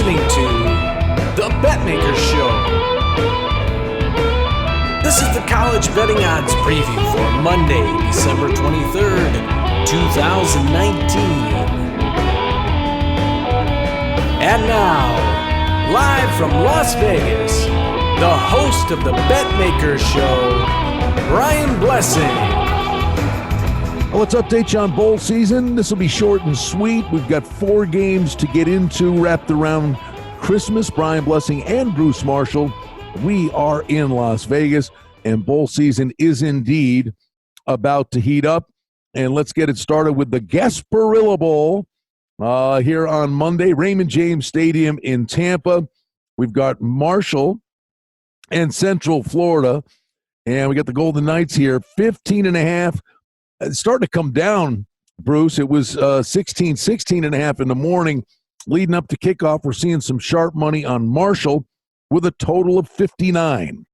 listening to the Betmaker Show. This is the college betting odds preview for Monday, December 23rd, 2019. And now, live from Las Vegas, the host of the Betmaker Show, Brian Blessing. Well, let's update you on bowl season. This will be short and sweet. We've got 4 games to get into wrapped around Christmas. Brian Blessing and Bruce Marshall. We are in Las Vegas, and bowl season is indeed about to heat up. And let's get it started with the Gasparilla Bowl here on Monday, Raymond James Stadium in Tampa. We've got Marshall and Central Florida, and we got the Golden Knights here, 15.5. It's starting to come down, Bruce. It was 16.5 in the morning leading up to kickoff. We're seeing some sharp money on Marshall with a total of 59.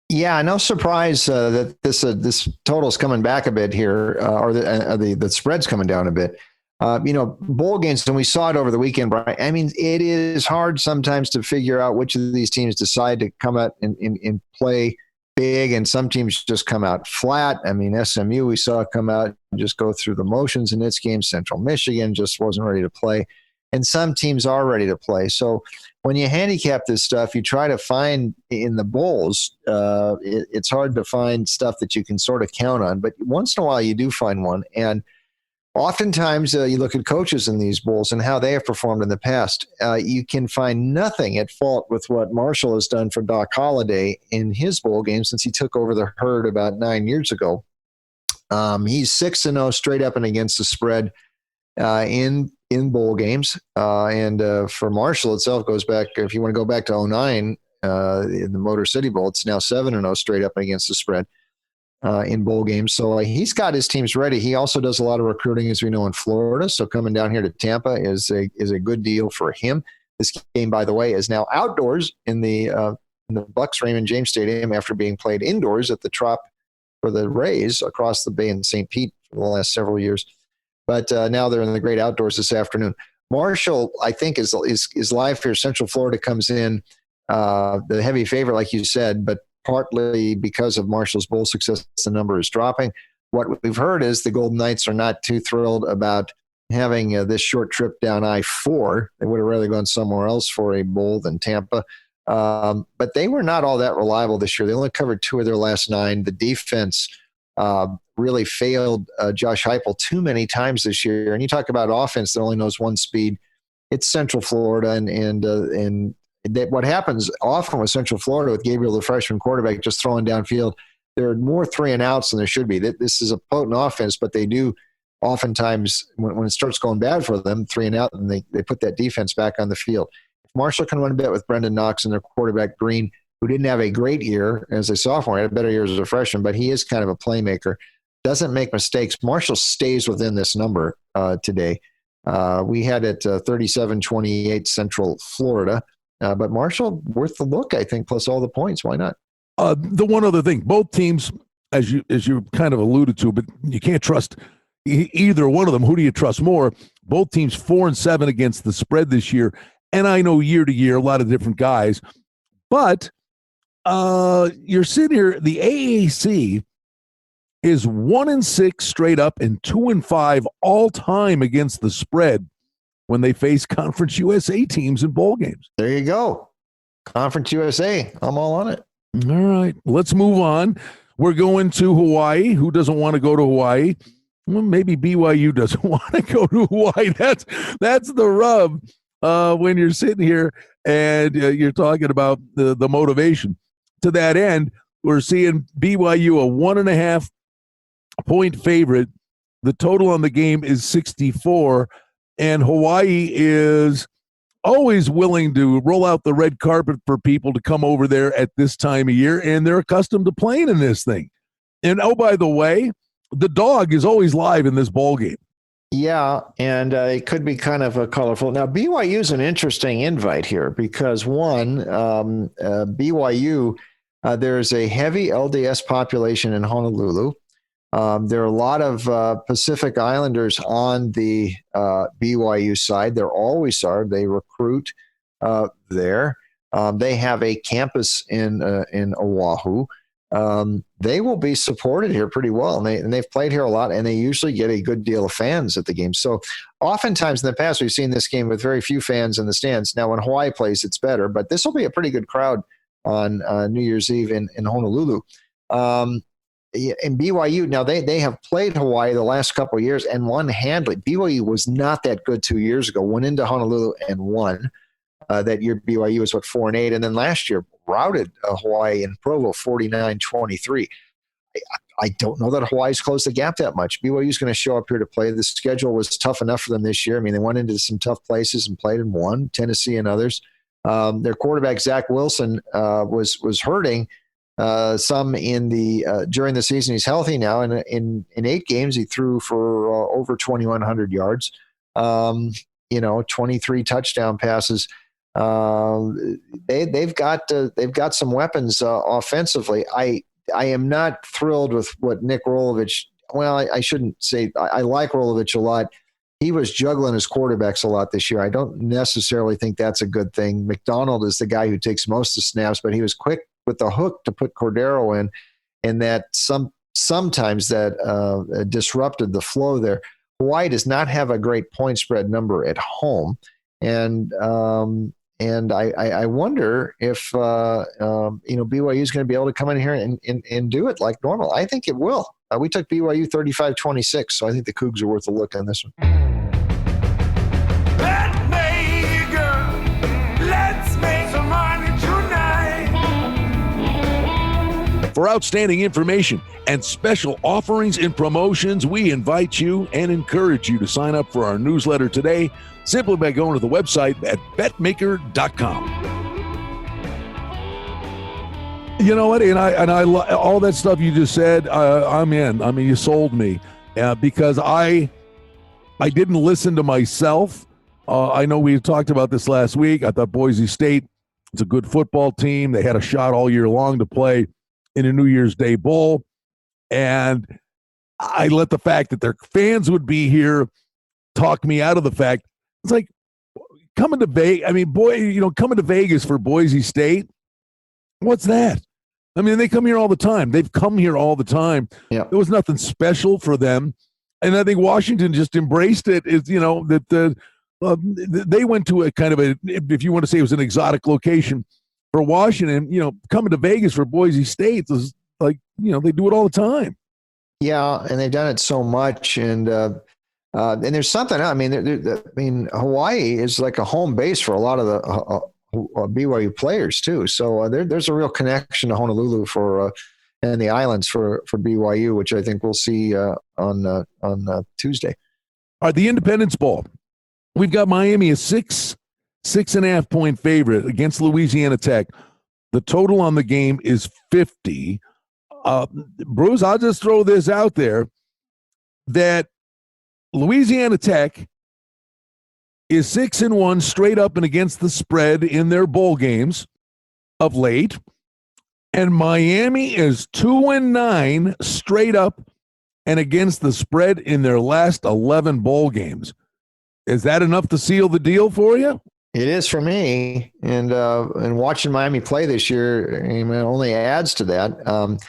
Yeah, no surprise that this total's coming back a bit here, or the spread's coming down a bit. Bowl games, and we saw it over the weekend, Brian. I mean, it is hard sometimes to figure out which of these teams decide to come out and play big, and some teams just come out flat. I mean, SMU we saw come out and just go through the motions in its game. Central Michigan just wasn't ready to play, and some teams are ready to play. So when you handicap this stuff, you try to find in the bowls, it's hard to find stuff that you can sort of count on, but once in a while you do find one. And oftentimes you look at coaches in these bowls and how they have performed in the past. You can find nothing at fault with what Marshall has done for Doc Holliday in his bowl game since he took over the Herd about 9 years ago. He's 6-0 straight up and against the spread in bowl games. And for Marshall itself, goes back, if you want to go back to 2009 in the Motor City Bowl, it's now 7-0 straight up and against the spread in bowl games. So he's got his teams ready. He also does a lot of recruiting, as we know, in Florida. So coming down here to Tampa is a good deal for him. This game, by the way, is now outdoors in the Bucks Raymond James Stadium after being played indoors at the Trop for the Rays across the bay in St. Pete for the last several years. But now they're in the great outdoors this afternoon. Marshall, I think, is live here. Central Florida comes in the heavy favorite, like you said, but partly because of Marshall's bowl success, the number is dropping. What we've heard is the Golden Knights are not too thrilled about having this short trip down I-4. They would have rather gone somewhere else for a bowl than Tampa. But they were not all that reliable this year. They only covered 2 of their last 9. The defense really failed Josh Heupel too many times this year. And you talk about offense that only knows one speed. It's Central Florida, and that what happens often with Central Florida with Gabriel, the freshman quarterback, just throwing downfield, there are more 3-and-outs than there should be. This is a potent offense, but they do oftentimes, when it starts going bad for them, 3-and-out, and they put that defense back on the field. If Marshall can win a bet with Brendan Knox and their quarterback Green, who didn't have a great year as a sophomore, had a better year as a freshman, but he is kind of a playmaker, doesn't make mistakes. Marshall stays within this number today. We had it 37-28 Central Florida. But Marshall, worth the look, I think, plus all the points. Why not? The one other thing, both teams, as you kind of alluded to, but you can't trust either one of them. Who do you trust more? Both teams 4-7 against the spread this year. And I know year to year, a lot of different guys. But you're sitting here, the AAC is 1-6 straight up and 2-5 all time against the spread when they face Conference USA teams in bowl games. There you go. Conference USA. I'm all on it. All right. Let's move on. We're going to Hawaii. Who doesn't want to go to Hawaii? Well, maybe BYU doesn't want to go to Hawaii. That's the rub when you're sitting here and you're talking about the motivation. To that end, we're seeing BYU a 1.5 point favorite. The total on the game is 64. And Hawaii is always willing to roll out the red carpet for people to come over there at this time of year, and they're accustomed to playing in this thing. And, oh, by the way, the dog is always live in this ball game. Yeah, and it could be kind of colorful. Now, BYU is an interesting invite here because, one, BYU, there's a heavy LDS population in Honolulu. There are a lot of Pacific Islanders on the BYU side. There always are. They recruit there. They have a campus in Oahu. They will be supported here pretty well, and they've played here a lot, and they usually get a good deal of fans at the game. So oftentimes in the past, we've seen this game with very few fans in the stands. Now, when Hawaii plays, it's better, but this will be a pretty good crowd on New Year's Eve in Honolulu. In BYU, now they have played Hawaii the last couple of years and won handily. BYU was not that good 2 years ago, went into Honolulu and won. That year, BYU was 4-8, and then last year routed Hawaii in Provo 49-23. I don't know that Hawaii's closed the gap that much. BYU's going to show up here to play. The schedule was tough enough for them this year. I mean, they went into some tough places and played and won, Tennessee and others. Their quarterback, Zach Wilson, was hurting some during the season. He's healthy now, and in 8 games, he threw for over 2,100 yards, 23 touchdown passes. They've got some weapons offensively. I am not thrilled with what Nick Rolovich. Well, I shouldn't say I like Rolovich a lot. He was juggling his quarterbacks a lot this year. I don't necessarily think that's a good thing. McDonald is the guy who takes most of the snaps, but he was quick with the hook to put Cordero in, and that sometimes that disrupted the flow there. Hawaii does not have a great point spread number at home, and I wonder if BYU is going to be able to come in here and do it like normal. I think it will. We took BYU 35-26, so I think the Cougs are worth a look on this one. Let's make some money tonight. For outstanding information and special offerings and promotions, we invite you and encourage you to sign up for our newsletter today simply by going to the website at betmaker.com. You know what? And I all that stuff you just said, I'm in. I mean, you sold me because I didn't listen to myself. I know we talked about this last week. I thought Boise State is a good football team. They had a shot all year long to play in a New Year's Day Bowl. And I let the fact that their fans would be here talk me out of the fact. It's like coming to Vegas. I mean, coming to Vegas for Boise State. What's that? I mean, they come here all the time. They've come here all the time. Yeah. There was nothing special for them. And I think Washington just embraced it. That they went to a kind of if you want to say it was an exotic location for Washington, coming to Vegas for Boise State is like, they do it all the time. Yeah. And they've done it so much. And there's something, Hawaii is like a home base for a lot of the BYU players too. So there's a real connection to Honolulu and the islands for BYU, which I think we'll see on Tuesday. All right, the Independence Bowl. We've got Miami a 6.5 point favorite against Louisiana Tech. The total on the game is 50. Bruce, I'll just throw this out there that Louisiana Tech is 6-1 straight up and against the spread in their bowl games of late. And Miami is 2-9 straight up and against the spread in their last 11 bowl games. Is that enough to seal the deal for you? It is for me. And watching Miami play this year only adds to that.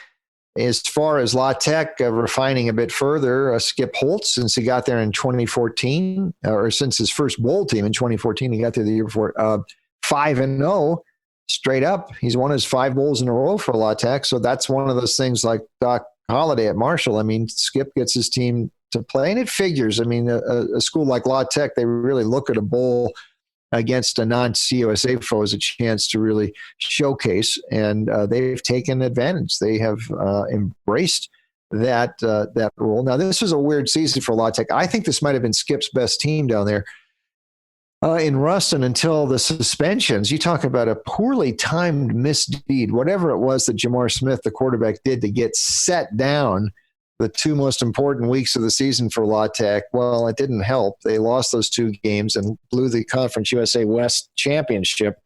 As far as La Tech refining a bit further, Skip Holtz, since he got there in 2014, or since his first bowl team in 2014, he got there the year before, 5-0 straight up. He's won his 5 bowls in a row for La Tech. So that's one of those things like Doc Holliday at Marshall. I mean, Skip gets his team to play, and it figures. I mean, a school like La Tech, they really look at a bowl against a non-CUSA foe as a chance to really showcase, and they've taken advantage. They have embraced that role. Now, this was a weird season for La Tech. I think this might have been Skip's best team down there in Ruston until the suspensions. You talk about a poorly timed misdeed, whatever it was that Jamar Smith, the quarterback, did to get set down the 2 most important weeks of the season for La Tech. Well, it didn't help. They lost those 2 games and blew the Conference USA West championship.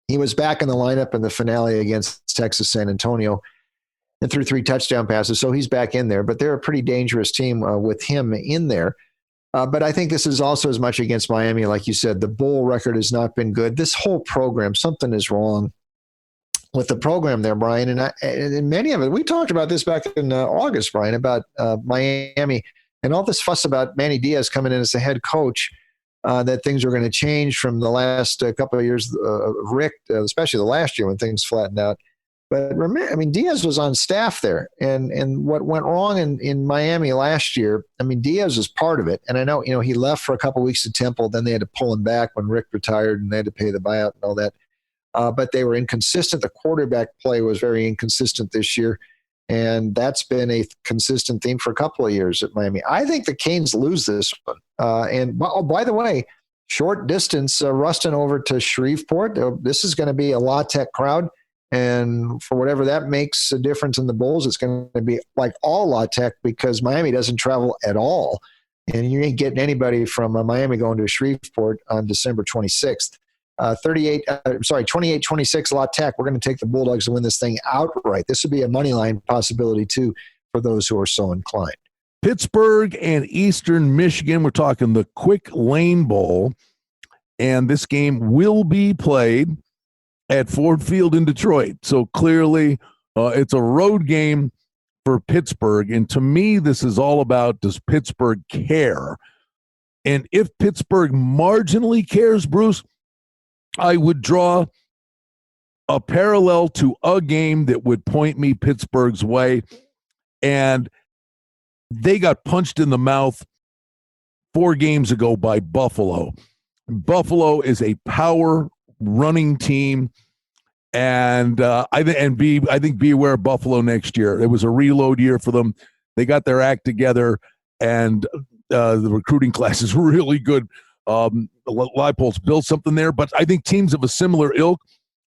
He was back in the lineup in the finale against Texas San Antonio and threw 3 touchdown passes, so he's back in there. But they're a pretty dangerous team with him in there. But I think this is also as much against Miami. Like you said, the bowl record has not been good. This whole program, something is wrong with the program there, Brian. And many of it, we talked about this back in August, Brian, about Miami and all this fuss about Manny Diaz coming in as the head coach, that things are going to change from the last couple of years, Rick, especially the last year when things flattened out. But remember, I mean, Diaz was on staff there, and what went wrong in Miami last year, I mean, Diaz was part of it. And I know, he left for a couple of weeks to Temple, then they had to pull him back when Rick retired, and they had to pay the buyout and all that. But they were inconsistent. The quarterback play was very inconsistent this year, and that's been a consistent theme for a couple of years at Miami. I think the Canes lose this one. By the way, short distance, Ruston over to Shreveport. This is going to be a La Tech crowd. And for whatever that makes a difference in the bowls, it's going to be like all La Tech because Miami doesn't travel at all. And you ain't getting anybody from Miami going to Shreveport on December 26th. 28-26 La Tech. We're going to take the Bulldogs to win this thing outright. This would be a money line possibility, too, for those who are so inclined. Pittsburgh and Eastern Michigan. We're talking the Quick Lane Bowl. And this game will be played at Ford Field in Detroit. So clearly it's a road game for Pittsburgh. And to me, this is all about, does Pittsburgh care? And if Pittsburgh marginally cares, Bruce, I would draw a parallel to a game that would point me Pittsburgh's way. And they got punched in the mouth 4 games ago by Buffalo. Buffalo is a power running team. And I think be aware of Buffalo next year. It was a reload year for them. They got their act together, and the recruiting class is really good. Leipold's built something there, but I think teams of a similar ilk,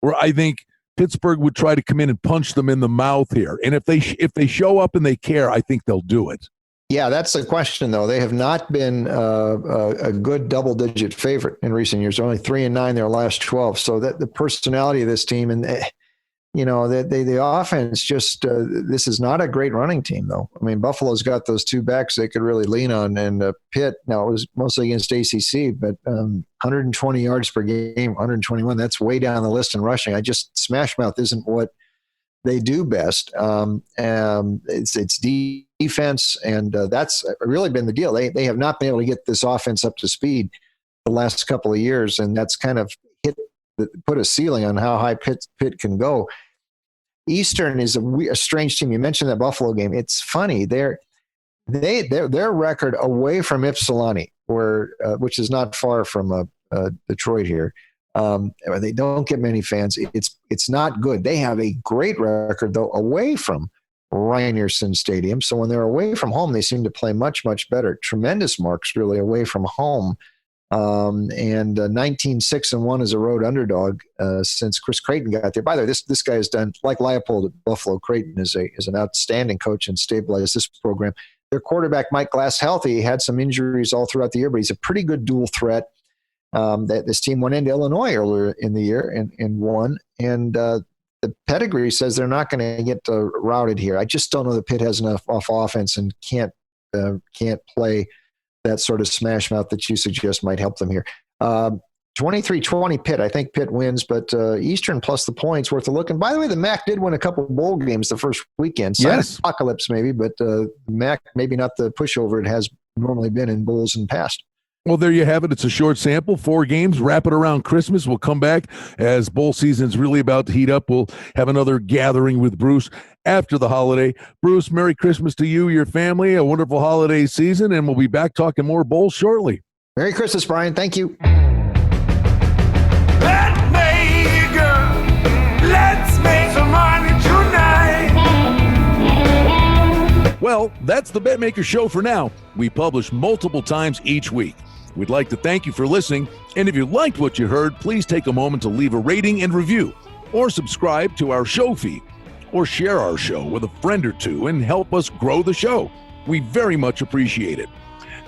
where I think Pittsburgh would try to come in and punch them in the mouth here. And if they show up and they care, I think they'll do it. Yeah, that's the question, though. They have not been a good double-digit favorite in recent years. They're only 3-9 their last 12. So that the personality of this team and the offense just this is not a great running team, though. I mean, Buffalo's got those 2 backs they could really lean on, and Pitt. Now it was mostly against ACC, but 120 yards per game, 121. That's way down the list in rushing. I just smash mouth isn't what they do best. It's defense, and that's really been the deal. They have not been able to get this offense up to speed the last couple of years, and that's kind of put a ceiling on how high Pitt can go. Eastern is a strange team. You mentioned that Buffalo game. It's funny. Their record away from Ypsilanti, which is not far from Detroit here. They don't get many fans. It's not good. They have a great record, though, away from Ryerson Stadium. So when they're away from home, they seem to play much, much better. Tremendous marks, really, away from home. And 19-6-1 as a road underdog since Chris Creighton got there. By the way, this guy has done, like Leipold at Buffalo, Creighton is an outstanding coach and stabilized this program. Their quarterback, Mike Glass, healthy. He had some injuries all throughout the year, but he's a pretty good dual threat. That this team went into Illinois earlier in the year and won. And the pedigree says they're not going to get routed here. I just don't know that Pitt has enough off offense and can't play that sort of smash mouth that you suggest might help them here. 23-20 Pitt. I think Pitt wins, but Eastern plus the points worth a look. And by the way, the MAC did win a couple of bowl games the first weekend. Yes. Apocalypse maybe, but MAC maybe not the pushover it has normally been in bowls in the past. Well, there you have it. It's a short sample, 4 games, wrap it around Christmas. We'll come back as bowl season's really about to heat up. We'll have another gathering with Bruce after the holiday. Bruce, Merry Christmas to you, your family, a wonderful holiday season, and we'll be back talking more bowls shortly. Merry Christmas, Brian. Thank you. Betmaker, let's make some money tonight. Well, that's the Betmaker Show for now. We publish multiple times each week. We'd like to thank you for listening, and if you liked what you heard, please take a moment to leave a rating and review, or subscribe to our show feed, or share our show with a friend or two and help us grow the show. We very much appreciate it.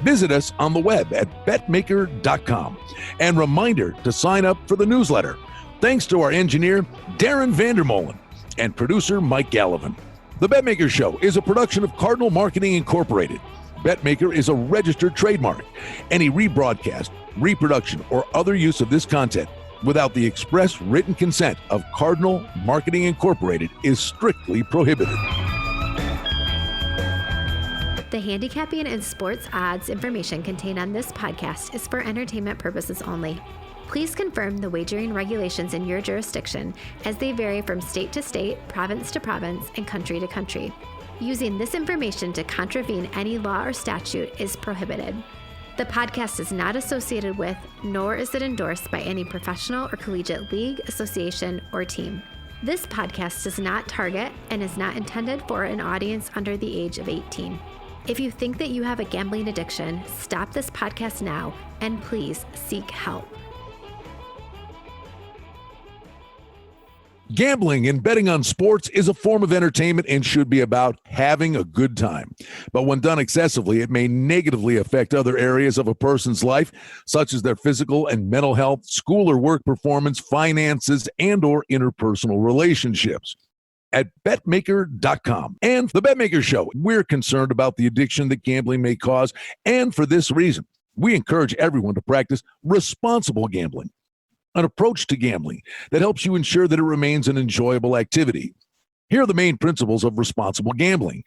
Visit us on the web at betmaker.com. And reminder to sign up for the newsletter. Thanks to our engineer, Darren Vandermolen, and producer, Mike Gallivan. The Betmaker Show is a production of Cardinal Marketing Incorporated. Betmaker is a registered trademark. Any rebroadcast, reproduction, or other use of this content without the express written consent of Cardinal Marketing Incorporated is strictly prohibited. The handicapping and sports odds information contained on this podcast is for entertainment purposes only. Please confirm the wagering regulations in your jurisdiction, as they vary from state to state, province to province, and country to country. Using this information to contravene any law or statute is prohibited. The podcast is not associated with, nor is it endorsed by any professional or collegiate league, association, or team. This podcast does not target and is not intended for an audience under the age of 18. If you think that you have a gambling addiction, stop this podcast now and please seek help. Gambling and betting on sports is a form of entertainment and should be about having a good time. But when done excessively, it may negatively affect other areas of a person's life, such as their physical and mental health, school or work performance, finances, and or interpersonal relationships. At Betmaker.com and the Betmaker Show, we're concerned about the addiction that gambling may cause, and for this reason, we encourage everyone to practice responsible gambling. An approach to gambling that helps you ensure that it remains an enjoyable activity. Here are the main principles of responsible gambling.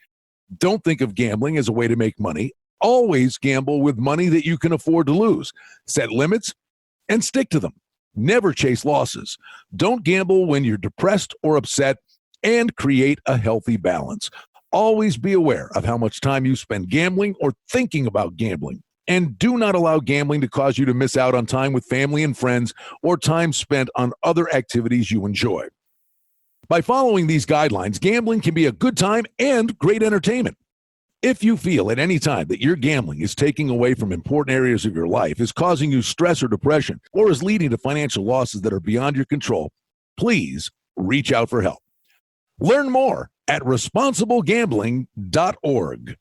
Don't think of gambling as a way to make money. Always gamble with money that you can afford to lose. Set limits and stick to them. Never chase losses. Don't gamble when you're depressed or upset, and create a healthy balance. Always be aware of how much time you spend gambling or thinking about gambling. And do not allow gambling to cause you to miss out on time with family and friends or time spent on other activities you enjoy. By following these guidelines, gambling can be a good time and great entertainment. If you feel at any time that your gambling is taking away from important areas of your life, is causing you stress or depression, or is leading to financial losses that are beyond your control, please reach out for help. Learn more at responsiblegambling.org.